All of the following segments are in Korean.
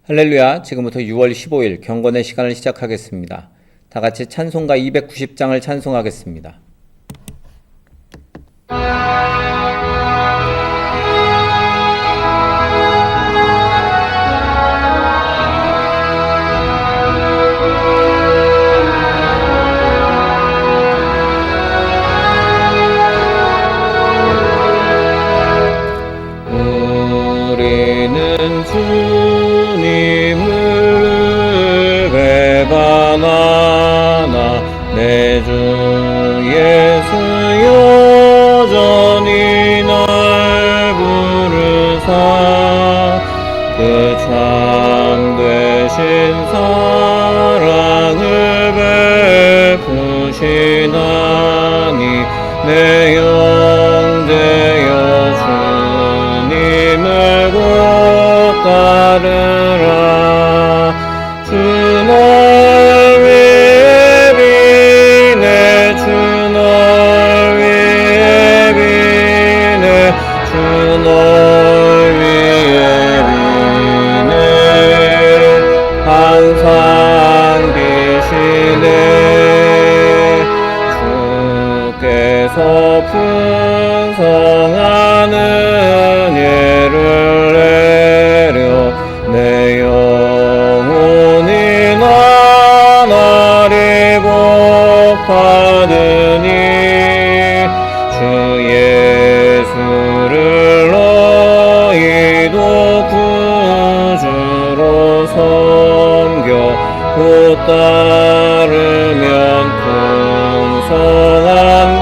할렐루야. 지금부터 6월 15일 경건의 시간을 시작하겠습니다. 다 같이 찬송가 290장을 찬송하겠습니다. 우리는 주님을 배반하나 내 주 예수 여전히 날 부르사 그 참되신 사랑을 베푸시나니 내 영제여 주님을 곧 따르라. 주 널 위해 비네 주 널 위해 비네 주 널 위해 비네 항상 비시네 주께서 풍성한 은혜를 내려 내 영혼이 나날이 복받으니 주 예수를 너희도 구주로 섬겨 곧 따르면 풍성한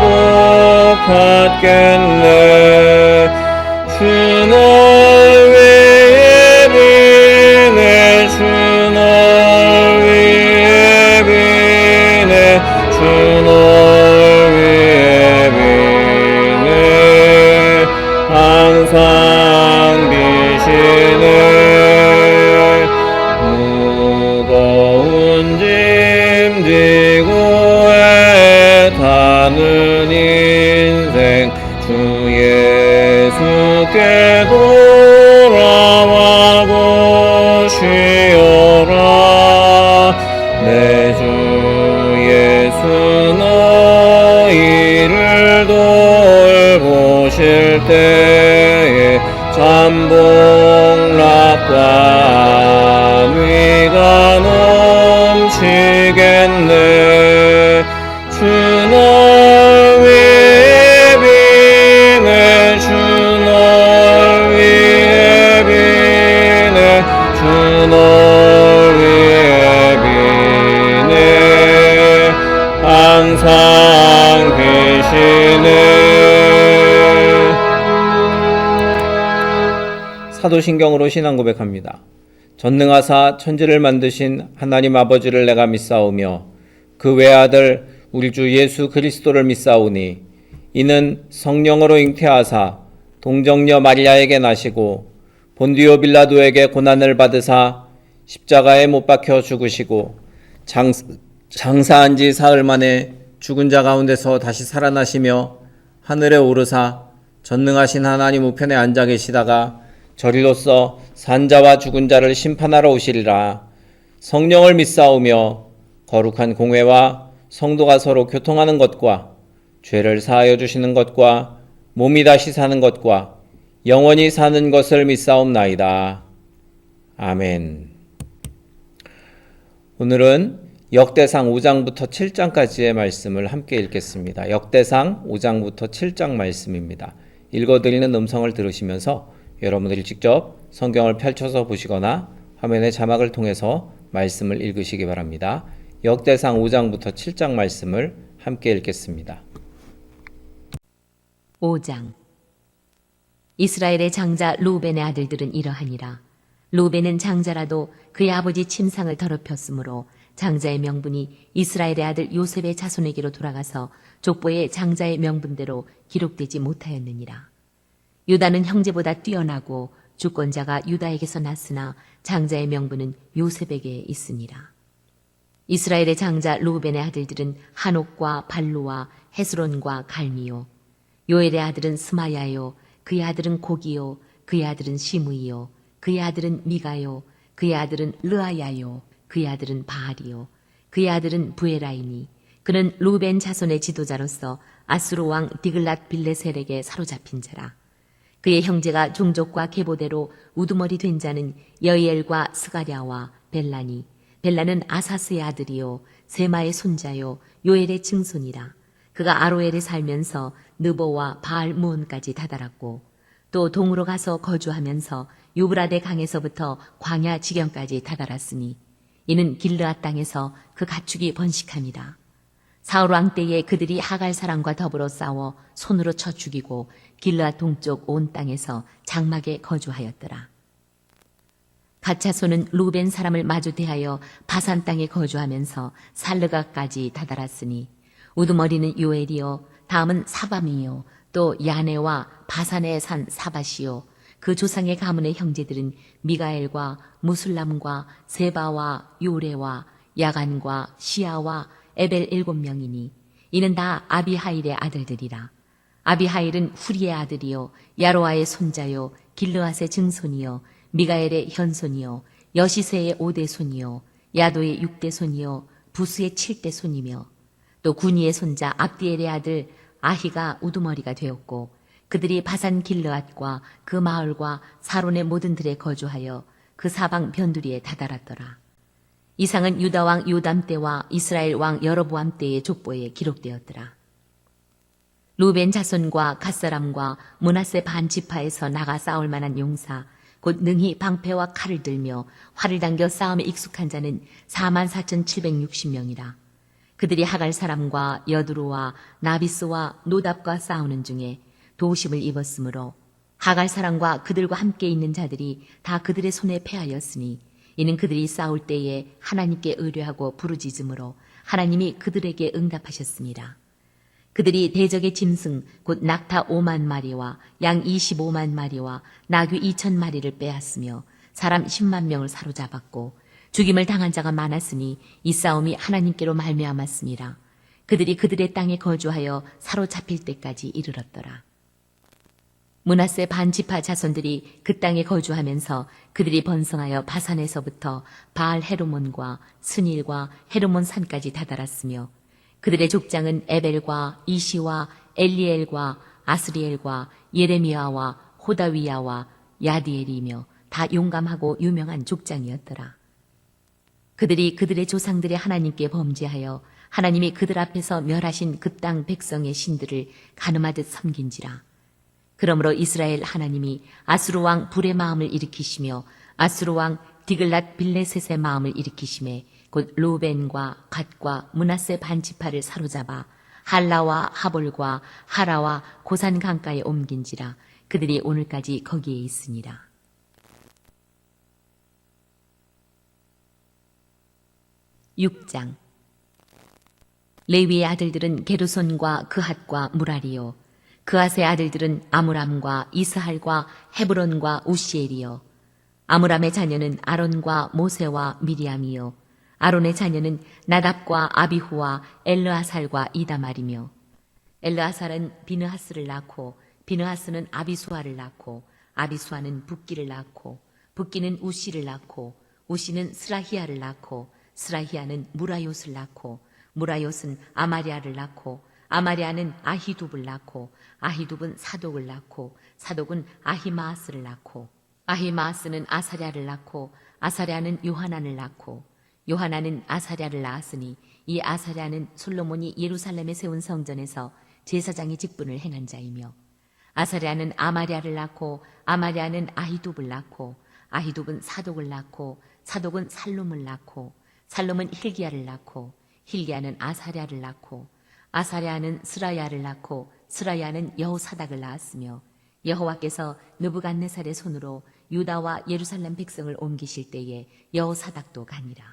복 받겠네. 주 널 위해 비네 주 널 위해 비네 주 널 위해 비네 항상 비시네 무거운 짐 지고 애타는 인생 주 예수께 돌아와 보시오라. 내 주 예수 너희를 돌보실 때에 잠복락과 안위가 넘치겠네. 주 널 위해 비네 주 널 위해 비네 주 널 위해 비네 항상 계시네. 사도신경으로 신앙 고백합니다. 전능하사 천지를 만드신 하나님 아버지를 내가 믿사오며 그 외아들 우리 주 예수 그리스도를 믿사오니 이는 성령으로 잉태하사 동정녀 마리아에게 나시고 본디오 빌라도에게 고난을 받으사 십자가에 못 박혀 죽으시고 장사한 지 사흘 만에 죽은 자 가운데서 다시 살아나시며 하늘에 오르사 전능하신 하나님 우편에 앉아 계시다가 저리로서 산자와 죽은 자를 심판하러 오시리라. 성령을 믿사오며 거룩한 공회와 성도가 서로 교통하는 것과 죄를 사하여 주시는 것과 몸이 다시 사는 것과 영원히 사는 것을 믿사옵나이다. 아멘. 오늘은 역대상 5장부터 7장까지의 말씀을 함께 읽겠습니다. 역대상 5장부터 7장 말씀입니다. 읽어드리는 음성을 들으시면서 여러분들이 직접 성경을 펼쳐서 보시거나 화면의 자막을 통해서 말씀을 읽으시기 바랍니다. 역대상 5장부터 7장 말씀을 함께 읽겠습니다. 5장. 이스라엘의 장자 루벤의 아들들은 이러하니라. 루벤은 장자라도 그의 아버지 침상을 더럽혔으므로 장자의 명분이 이스라엘의 아들 요셉의 자손에게로 돌아가서 족보의 장자의 명분대로 기록되지 못하였느니라. 유다는 형제보다 뛰어나고 주권자가 유다에게서 났으나 장자의 명분은 요셉에게 있으니라. 이스라엘의 장자 루벤의 아들들은 한옥과 발루와 헤스론과 갈미요. 요엘의 아들은 스마야요. 그의 아들은 고기요. 그의 아들은 시므이요. 그의 아들은 미가요. 그의 아들은 르아야요. 그의 아들은 바알이요. 그의 아들은 부에라이니. 그는 루벤 자손의 지도자로서 아수르 왕 디글랏 빌레셀에게 사로잡힌 자라. 그의 형제가 종족과 계보대로 우두머리 된 자는 여이엘과 스가랴와 벨라니. 벨라는 아사스의 아들이요 세마의 손자요 요엘의 증손이라. 그가 아로엘에 살면서 느보와 바알 무온까지 다다랐고 또 동으로 가서 거주하면서 유브라데 강에서부터 광야 지경까지 다다랐으니 이는 길르앗 땅에서 그 가축이 번식함이라. 사울 왕 때에 그들이 하갈 사람과 더불어 싸워 손으로 쳐 죽이고 길르앗 동쪽 온 땅에서 장막에 거주하였더라. 갓자손은 루벤 사람을 마주 대하여 바산 땅에 거주하면서 살르가까지 다다랐으니 우두머리는 요엘이요 다음은 사밤이요 또 야네와 바산의 산 사바시요 그 조상의 가문의 형제들은 미가엘과 무술람과 세바와 요레와 야간과 시아와 에벨 7명이니 이는 다 아비하일의 아들들이라. 아비하일은 후리의 아들이요 야로아의 손자요 길르앗의 증손이요 미가엘의 현손이요 여시세의 5대 손이요 야도의 6대 손이요 부스의 7대 손이며 또 구니의 손자 압디엘의 아들 아히가 우두머리가 되었고 그들이 바산 길르앗과 그 마을과 사론의 모든 들에 거주하여 그 사방 변두리에 다다랐더라. 이상은 유다 왕 요담 때와 이스라엘 왕 여로보암 때의 족보에 기록되었더라. 루벤 자손과 갓사람과 므낫세 반 지파에서 나가 싸울 만한 용사 곧 능히 방패와 칼을 들며 활을 당겨 싸움에 익숙한 자는 44,760명이라. 그들이 하갈 사람과 여두루와 나비스와 노답과 싸우는 중에 도심을 입었으므로 하갈 사람과 그들과 함께 있는 자들이 다 그들의 손에 패하였으니 이는 그들이 싸울 때에 하나님께 의뢰하고 부르짖음으로 하나님이 그들에게 응답하셨습니다. 그들이 대적의 짐승 곧 낙타 5만 마리와 양 25만 마리와 나귀 2천 마리를 빼앗으며 사람 10만 명을 사로잡았고 죽임을 당한 자가 많았으니 이 싸움이 하나님께로 말미암았습니다. 그들이 그들의 땅에 거주하여 사로잡힐 때까지 이르렀더라. 므낫세 반지파 자손들이 그 땅에 거주하면서 그들이 번성하여 바산에서부터 바알 헤르몬과 스닐과 헤르몬 산까지 다다랐으며 그들의 족장은 에벨과 이시와 엘리엘과 아스리엘과 예레미야와 호다위야와 야디엘이며 다 용감하고 유명한 족장이었더라. 그들이 그들의 조상들의 하나님께 범죄하여 하나님이 그들 앞에서 멸하신 그 땅 백성의 신들을 가늠하듯 섬긴지라. 그러므로 이스라엘 하나님이 아수르 왕 불의 마음을 일으키시며 아수르 왕 디글랏 빌레셋의 마음을 일으키심에 곧 루벤과 갓과 므낫세 반지파를 사로잡아 할라와 하볼과 하라와 고산 강가에 옮긴지라. 그들이 오늘까지 거기에 있으니라. 6장 레위의 아들들은 게르손과 그핫과 무라리요 그핫의 아들들은 아므람과 이스할과 헤브론과 우시엘이요 아므람의 자녀는 아론과 모세와 미리암이요 아론의 자녀는 나답과 아비후와 엘르아살과 이다말이며 엘르아살은 비느하스를 낳고 비느하스는 아비수아를 낳고 아비수아는 붓기를 낳고 붓기는 우시를 낳고 우시는 스라히아를 낳고 스라히아는 무라요스를 낳고 무라요스는 아마리아를 낳고 아마리아는 아히둡을 낳고 아히둡은 사독을 낳고 사독은 아히마아스를 낳고 아히마아스는 아사랴를 낳고 아사랴는 요하난을 낳고 요하난은 아사랴를 낳았으니 이 아사랴는 솔로몬이 예루살렘에 세운 성전에서 제사장의 직분을 행한 자이며 아사랴는 아마리아를 낳고 아마리아는 아히둡을 낳고 아히둡은 사독을 낳고 사독은 살룸을 낳고 살룸은 hil기야를 낳고 hil기야는 아사랴를 낳고 아사랴는 스라야를 낳고 스라야는 여호사닥을 낳았으며 여호와께서 느부갓네살의 손으로 유다와 예루살렘 백성을 옮기실 때에 여호사닥도 가니라.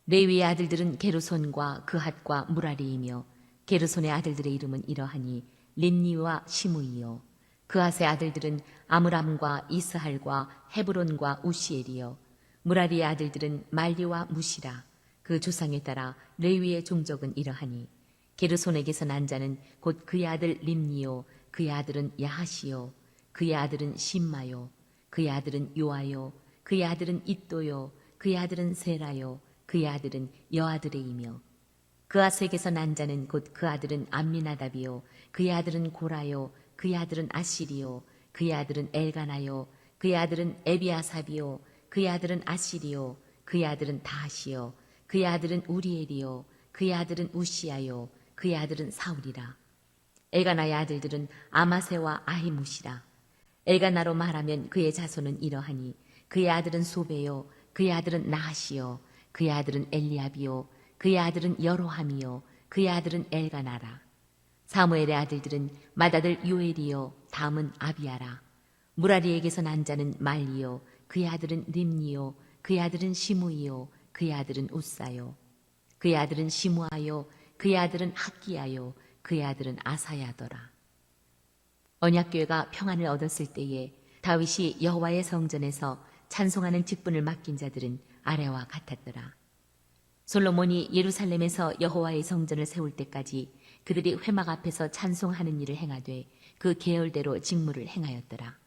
레위의 아들들은 게르손과 그핫과 무라리이며 게르손의 아들들의 이름은 이러하니 림니와 시므이요 그핫의 아들들은 아므람과 이스할과 헤브론과 우시엘이요 무라리의 아들들은 말리와 무시라. 그 조상에 따라 레위의 종족은 이러하니 게르손에게서 난 자는 곧 그의 아들 림니요 그의 아들은 야하시요 그의 아들은 심마요 그의 아들은 요아요 그의 아들은 잇도요, 그의 아들은 세라요, 그의 아들은 여아드레이며 그아색에서 난 자는 곧 그 아들은 암미나답이요, 그의 아들은 고라요, 그의 아들은 아시리요, 그의 아들은 엘가나요, 그의 아들은 에비아삽이요, 그의 아들은 아시리요, 그의 아들은 다하시요, 그의 아들은 우리엘이요, 그의 아들은 우시야요, 그의 아들은 사울이라. 엘가나의 아들들은 아마세와 아히무시라. 엘가나로 말하면 그의 자손은 이러하니 그의 아들은 소베요, 그의 아들은 나하시요, 그의 아들은 엘리압이요, 그의 아들은 여로함이요, 그의 아들은 엘가나라. 사무엘의 아들들은 맏아들 요엘이요, 다음은 아비야라. 무라리에게서 난 자는 말리요, 그의 아들은 림니요, 그의 아들은 시무이요, 그의 아들은 우사요, 그의 아들은 시무아요, 그의 아들은 학기야요, 그의 아들은 아사야더라. 언약궤가 평안을 얻었을 때에 다윗이 여호와의 성전에서 찬송하는 직분을 맡긴 자들은 아래와 같았더라. 솔로몬이 예루살렘에서 여호와의 성전을 세울 때까지 그들이 회막 앞에서 찬송하는 일을 행하되 그 계열대로 직무를 행하였더라.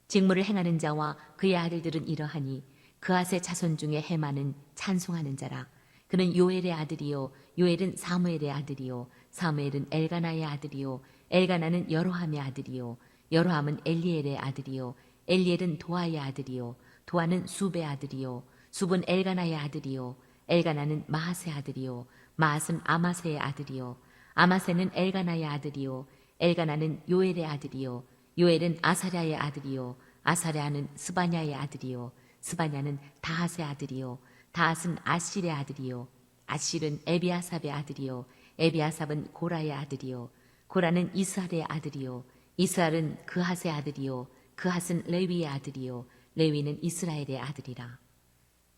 직무를 행하는 자와 그의 아들들은 이러하니 그앗의 자손 중에 헤마는 찬송하는 자라. 그는 요엘의 아들이요, 요엘은 사무엘의 아들이요, 사무엘은 엘가나의 아들이요, 엘가나는 여로함의 아들이요, 여로함은 엘리엘의 아들이요, 엘리엘은 도아의 아들이요, 도아는 숲의 아들이요, 숲은 엘가나의 아들이요, 엘가나는 마하스의 아들이요, 마하스는 아마세의 아들이요, 아마세는 엘가나의 아들이요, 엘가나는 요엘의 아들이요, 요엘은 아사랴의 아들이요, 아사랴는 스바냐의 아들이요, 스바냐는 다핫의 아들이요, 다핫은 아실의 아들이요, 아실은 에비아삽의 아들이요, 에비아삽은 고라의 아들이요, 고라는 이스할의 아들이요, 이스할은 그핫의 아들이요, 그핫은 레위의 아들이요, 레위는 이스라엘의 아들이라.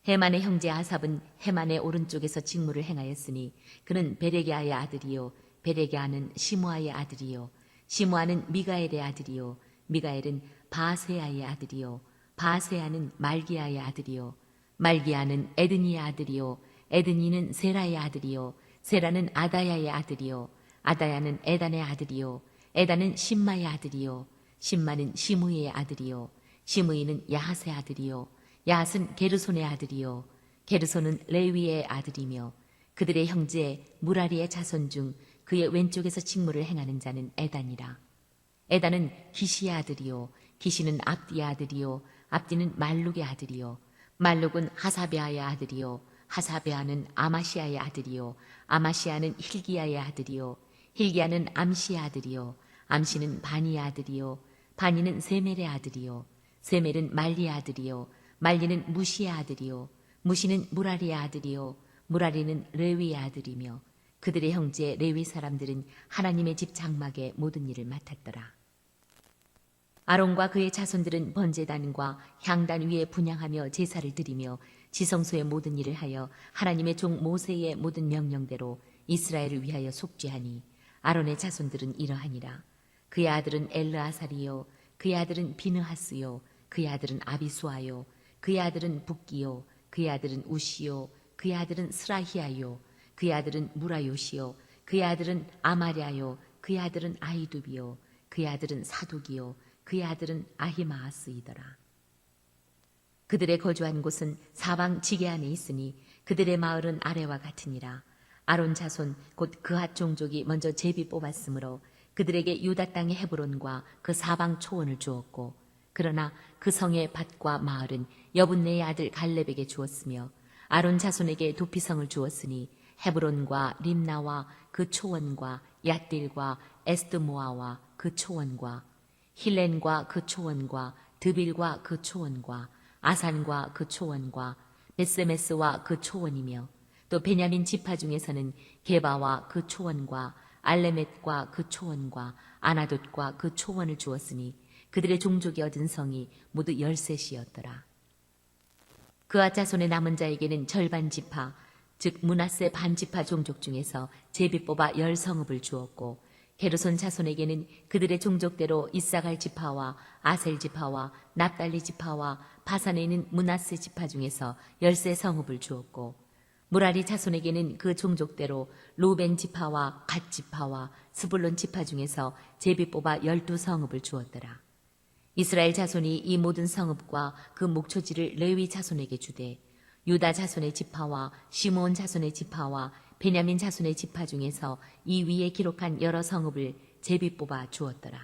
헤만의 형제 아삽은 헤만의 오른쪽에서 직무를 행하였으니 그는 베레게아의 아들이요, 베레게아는 시므아의 아들이요, 시므아는 미가엘의 아들이요, 미가엘은 바세아의 아들이요, 바세아는 말기야의 아들이요, 말기야는 에드니의 아들이요, 에드니는 세라의 아들이요, 세라는 아다야의 아들이요, 아다야는 에단의 아들이요, 에단은 심마의 아들이요, 심마는 시므이의 아들이요, 시므이는 야핫의 아들이요, 야핫은 게르손의 아들이요, 게르손은 레위의 아들이며 그들의 형제 무라리의 자손 중 그의 왼쪽에서 직무를 행하는 자는 에단이라. 에단은 기시의 아들이요, 기시는 압디의 아들이요, 압디는 말룩의 아들이요, 말룩은 하사베아의 아들이요, 하사베아는 아마시아의 아들이요, 아마시아는 힐기야의 아들이요, 힐기야는 암시의 아들이요, 암시는 바니의 아들이요, 바니는 세멜의 아들이요, 세멜은 말리의 아들이요, 말리는 무시의 아들이요, 무시는 무라리의 아들이요, 무라리는 레위의 아들이며 그들의 형제 레위 사람들은 하나님의 집 장막의 모든 일을 맡았더라. 아론과 그의 자손들은 번제단과 향단 위에 분향하며 제사를 드리며 지성소의 모든 일을 하여 하나님의 종 모세의 모든 명령대로 이스라엘을 위하여 속죄하니 아론의 자손들은 이러하니라. 그의 아들은 엘르아살이요, 그의 아들은 비느하스요, 그의 아들은 아비수아요, 그의 아들은 붓기요, 그의 아들은 우시요, 그의 아들은 스라히아요, 그의 아들은 무라요시요, 그의 아들은 아마랴요, 그의 아들은 아이두비요, 그의 아들은 사독이요, 그의 아들은 아히마아스이더라. 그들의 거주한 곳은 사방 지게 안에 있으니 그들의 마을은 아래와 같으니라. 아론 자손 곧 그핫 종족이 먼저 제비 뽑았으므로 그들에게 유다 땅의 헤브론과 그 사방 초원을 주었고, 그러나 그 성의 밭과 마을은 여분네의 아들 갈렙에게 주었으며 아론 자손에게 도피성을 주었으니 헤브론과 림나와 그 초원과 얏딜과 에스드모아와 그 초원과 힐렌과 그 초원과 드빌과 그 초원과 아산과 그 초원과 베스메스와 그 초원이며 또 베냐민 지파 중에서는 게바와 그 초원과 알레멧과 그 초원과 아나돗과 그 초원을 주었으니 그들의 종족이 얻은 성이 모두 13이었더라. 그앗 자손의 남은 자에게는 절반 지파 즉 므낫세 반지파 종족 중에서 제비 뽑아 10성읍을 주었고, 게르손 자손에게는 그들의 종족대로 이사갈 지파와 아셀 지파와 납달리 지파와 바산에 있는 므낫세 지파 중에서 13성읍을 주었고, 무라리 자손에게는 그 종족대로 루벤 지파와 갓 지파와 스불론 지파 중에서 제비 뽑아 12성읍을 주었더라. 이스라엘 자손이 이 모든 성읍과 그 목초지를 레위 자손에게 주되 유다 자손의 지파와 시므온 자손의 지파와 베냐민 자손의 지파 중에서 이 위에 기록한 여러 성읍을 제비 뽑아 주었더라.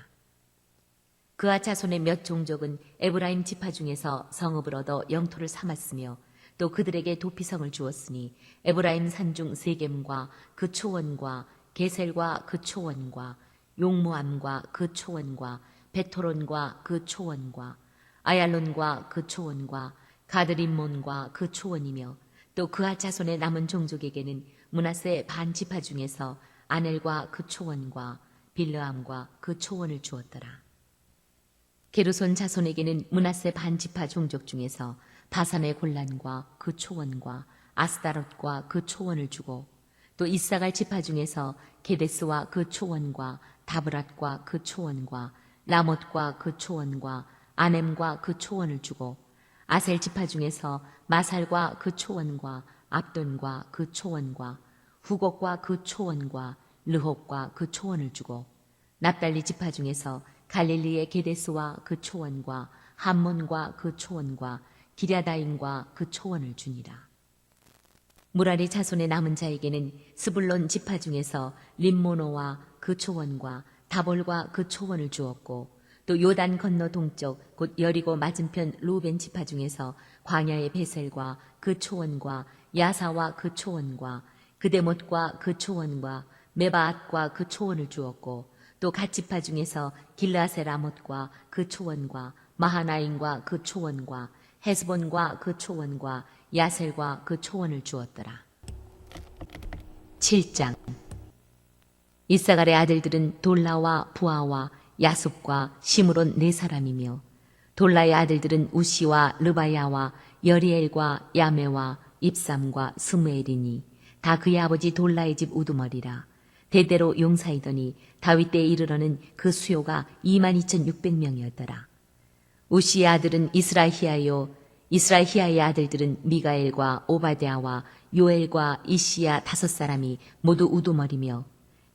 그아 자손의 몇 종족은 에브라임 지파 중에서 성읍을 얻어 영토를 삼았으며 또 그들에게 도피성을 주었으니 에브라임 산중 세겜과 그 초원과 게셀과 그 초원과 용무암과 그 초원과 베토론과 그 초원과 아얄론과 그 초원과 가드림몬과 그 초원이며 또 그아 자손의 남은 종족에게는 므낫세 반 지파 중에서 아넬과 그 초원과 빌르암과 그 초원을 주었더라. 게르손 자손에게는 므낫세 반 지파 종족 중에서 바산의 골란과 그 초원과 아스다롯과 그 초원을 주고 또 이사갈 지파 중에서 게데스와 그 초원과 다브랏과 그 초원과 라못과 그 초원과 아넴과 그 초원을 주고 아셀 지파 중에서 마살과 그 초원과 압돈과 그 초원과 후곡과 그 초원과 르홉과 그 초원을 주고 납달리 지파 중에서 갈릴리의 게데스와 그 초원과 함몬과 그 초원과 기랴다임과 그 초원을 주니라. 무라리 자손의 남은 자에게는 스불론 지파 중에서 림모노와 그 초원과 다볼과 그 초원을 주었고 또 요단 건너 동쪽 곧 여리고 맞은편 루벤 지파 중에서 광야의 베셀과 그 초원과 야사와 그 초원과 그데못과 그 초원과 메바앗과 그 초원을 주었고 또 갓 지파 중에서 길라세 라못과 그 초원과 마하나임과 그 초원과 헤스본과 그 초원과 야셀과 그 초원을 주었더라. 7장 이사갈의 아들들은 돌라와 부아와 야숲과 시므론 네 사람이며 돌라의 아들들은 우시와 르바야와 여리엘과 야메와 입삼과 스무엘이니 다 그의 아버지 돌라의 집 우두머리라. 대대로 용사이더니 다윗 때에 이르러는 그 수요가 22,600명이었더라. 우시의 아들은 이스라히야요 이스라히야의 아들들은 미가엘과 오바데아와 요엘과 이시야 5사람이 모두 우두머리며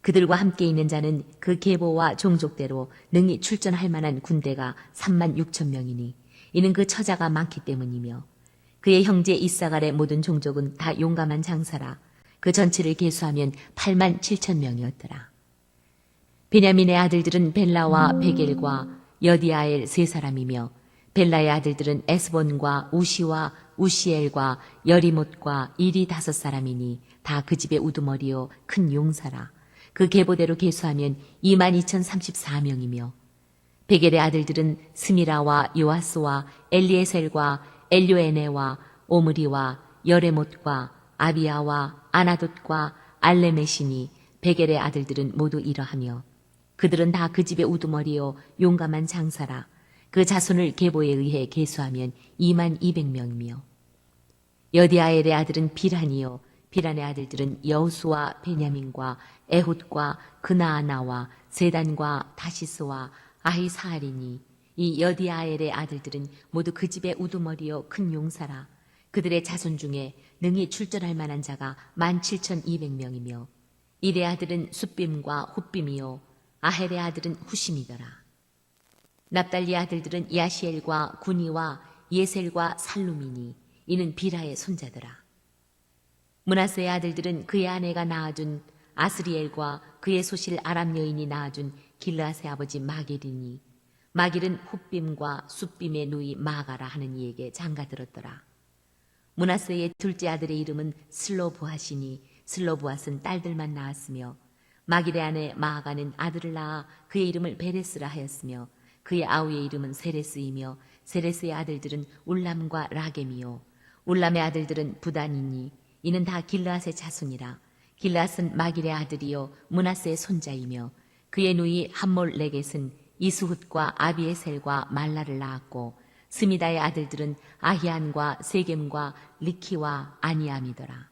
그들과 함께 있는 자는 그 계보와 종족대로 능히 출전할 만한 군대가 36,000명이니 이는 그 처자가 많기 때문이며 그의 형제 이사갈의 모든 종족은 다 용감한 장사라. 그 전체를 계수하면 87,000명이었더라. 베냐민의 아들들은 벨라와 베겔과 여디아엘 3사람이며 벨라의 아들들은 에스본과 우시와 우시엘과 여리못과 이리 5사람이니 다 그 집의 우두머리요 큰 용사라. 그 계보대로 계수하면 22,034명이며 베겔의 아들들은 스미라와 요아스와 엘리에셀과 엘료에네와 오므리와 여레못과 아비야와 아나돗과 알레메시니 베겔의 아들들은 모두 이러하며 그들은 다 그 집의 우두머리요 용감한 장사라. 그 자손을 계보에 의해 계수하면 22,000명이며 여디아엘의 아들은 비란이요 비란의 아들들은 여우수와 베냐민과 에훗과 그나아나와 세단과 다시스와 아히사알이니 이 여디아엘의 아들들은 모두 그 집의 우두머리요 큰 용사라. 그들의 자손 중에 능히 출전할 만한 자가 17,200명이며 일의 아들은 숫빔과 훗빔이요 아헬의 아들은 후심이더라. 납달리 아들들은 야시엘과 구니와 예셀과 살루미니 이는 비라의 손자더라. 므낫세의 아들들은 그의 아내가 낳아준 아스리엘과 그의 소실 아람 여인이 낳아준 길르앗의 아버지 마길이니 마길은 훗빔과 숫빔의 누이 마가라 하는 이에게 장가들었더라. 므낫세의 둘째 아들의 이름은 슬로부앗이니 슬로부앗은 딸들만 낳았으며 마길의 아내 마아가는 아들을 낳아 그의 이름을 베레스라 하였으며 그의 아우의 이름은 세레스이며 세레스의 아들들은 울람과 라겜이요 울람의 아들들은 부단이니 이는 다 길르앗의 자손이라. 길르앗은 마길의 아들이요 므낫세의 손자이며 그의 누이 함몰레겟은 이스훗과 아비에셀과 말라를 낳았고 스미다의 아들들은 아히안과 세겜과 리키와 아니암이더라.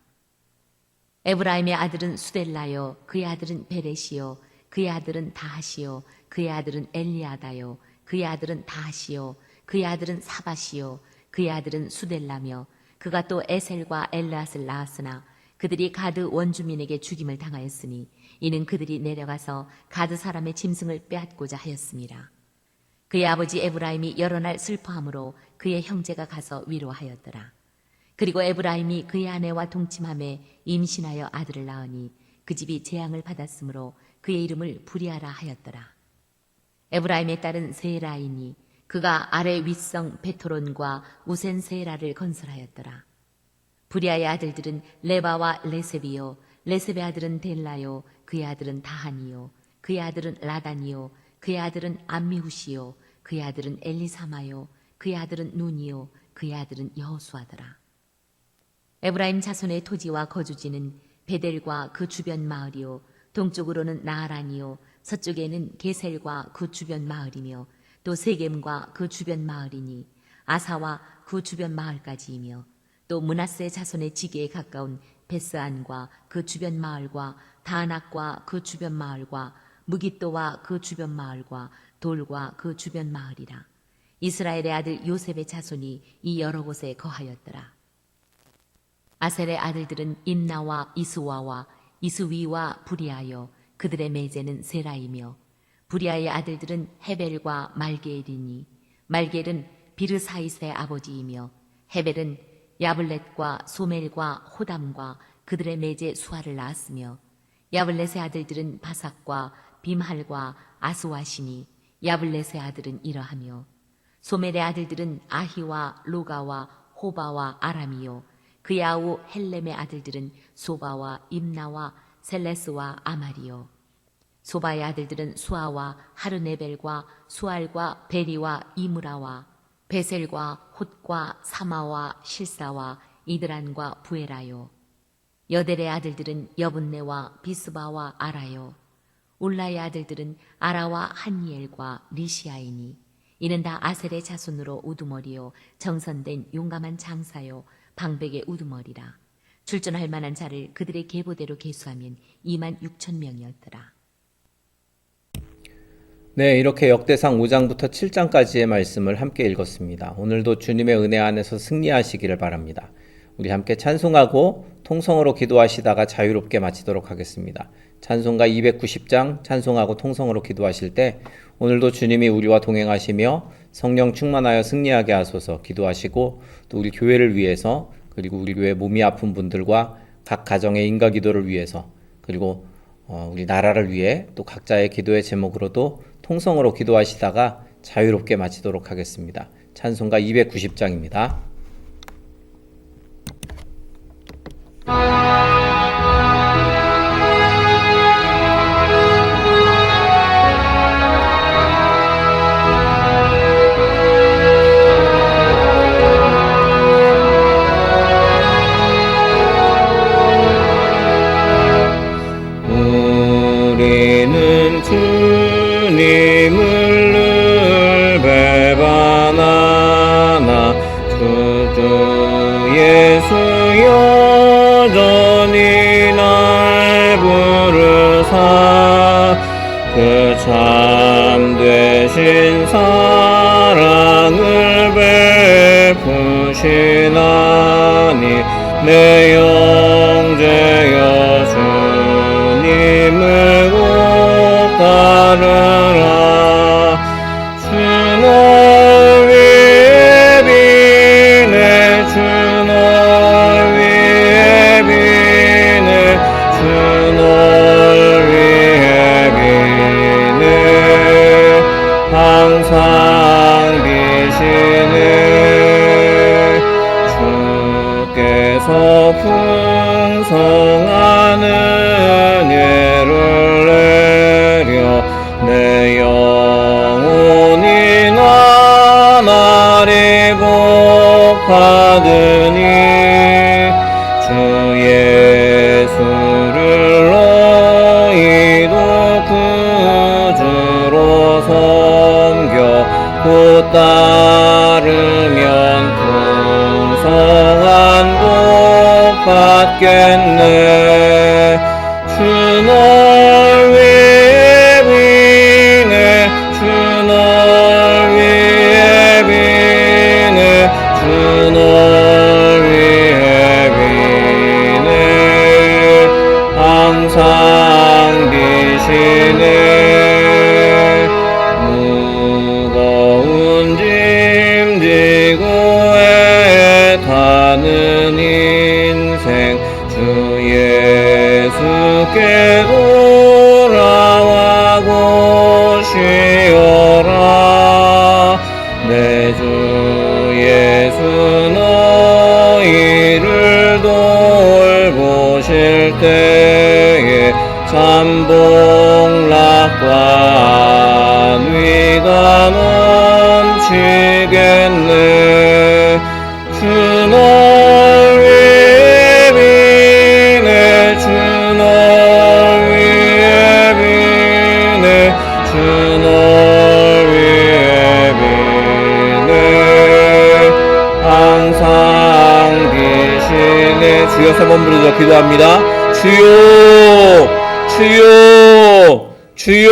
에브라임의 아들은 수델라요 그의 아들은 베레시요 그의 아들은 다하시요 그의 아들은 엘리아다요 그의 아들은 다하시요 그의 아들은 사바시요 그의 아들은 수델라며 그가 또 에셀과 엘르앗을 낳았으나 그들이 가드 원주민에게 죽임을 당하였으니 이는 그들이 내려가서 가드 사람의 짐승을 빼앗고자 하였습니다. 그의 아버지 에브라임이 여러 날 슬퍼함으로 그의 형제가 가서 위로하였더라. 그리고 에브라임이 그의 아내와 동침함에 임신하여 아들을 낳으니 그 집이 재앙을 받았으므로 그의 이름을 부리아라 하였더라. 에브라임의 딸은 세라이니 그가 아래 윗성 베토론과 우센 세라를 건설하였더라. 부리아의 아들들은 레바와 레셉이요, 레셉의 아들은 델라요, 그의 아들은 다한이요, 그의 아들은 라단이요, 그의 아들은 암미후시요, 그의 아들은 엘리사마요, 그의 아들은 눈이요, 그의 아들은 여호수아더라. 에브라임 자손의 토지와 거주지는 베델과 그 주변 마을이요, 동쪽으로는 나하란이요, 서쪽에는 게셀과 그 주변 마을이며 또 세겜과 그 주변 마을이니 아사와 그 주변 마을까지이며 또 므낫세 자손의 지게에 가까운 베스안과 그 주변 마을과 다낙과 그 주변 마을과 무깃도와 그 주변 마을과 돌과 그 주변 마을이라. 이스라엘의 아들 요셉의 자손이 이 여러 곳에 거하였더라. 아셀의 아들들은 임나와 이스와와 이스위와 부리아요, 그들의 매제는 세라이며 부리아의 아들들은 헤벨과 말게엘이니 말게엘은 비르사이스의 아버지이며 헤벨은 야블렛과 소멜과 호담과 그들의 매제 수아를 낳았으며 야블렛의 아들들은 바삭과 빔할과 아스와시니 야블렛의 아들은 이러하며 소멜의 아들들은 아히와 로가와 호바와 아람이요 그의 아우 헬렘의 아들들은 소바와 임나와 셀레스와 아마리요 소바의 아들들은 수아와 하르네벨과 수알과 베리와 이므라와 베셀과 홑과 사마와 실사와 이드란과 부에라요 여델의 아들들은 여분네와 비스바와 아라요 울라의 아들들은 아라와 한니엘과 리시아이니 이는 다 아셀의 자손으로 우두머리요 정선된 용감한 장사요 방백의 우두머리라. 출전할 만한 자를 그들의 계보대로 계수하면 26,000명이었더라. 네, 이렇게 역대상 5장부터 7장까지의 말씀을 함께 읽었습니다. 오늘도 주님의 은혜 안에서 승리하시기를 바랍니다. 우리 함께 찬송하고 통성으로 기도하시다가 자유롭게 마치도록 하겠습니다. 찬송가 290장 찬송하고 통성으로 기도하실 때 오늘도 주님이 우리와 동행하시며 성령 충만하여 승리하게 하소서 기도하시고 또 우리 교회를 위해서 그리고 우리 교회 몸이 아픈 분들과 각 가정의 인가 기도를 위해서 그리고 우리 나라를 위해 또 각자의 기도의 제목으로도 통성으로 기도하시다가 자유롭게 마치도록 하겠습니다. 찬송가 290장입니다. 우리는 주님을 늘 배반하나 주 예수 여전히 날 부르사 그 참되신 사랑을 베푸시나니 내 영제여 주님을 꼭 따르라 주 널 위해 비네 주 널 위해 비네 주 널 위해 비네 항상 비시네 주께서 풍성한 은혜를 내려 내 영혼이 나날이 복하더니 주 예수를 너희도 구주로 섬겨 곧 따르면 풍성한 복 받겠네 주 널 위해 비네 주 널 위해 비네 주 널 위해 비네 항상 비시네 무거운 잠봉락과 위가 넘치겠네. 주 널 위해 비네. 주 널 위해 비네. 주 널 위해 비네. 항상 계시네. 주여 세 번 부르짖어 기도합니다. 주여 주여 주여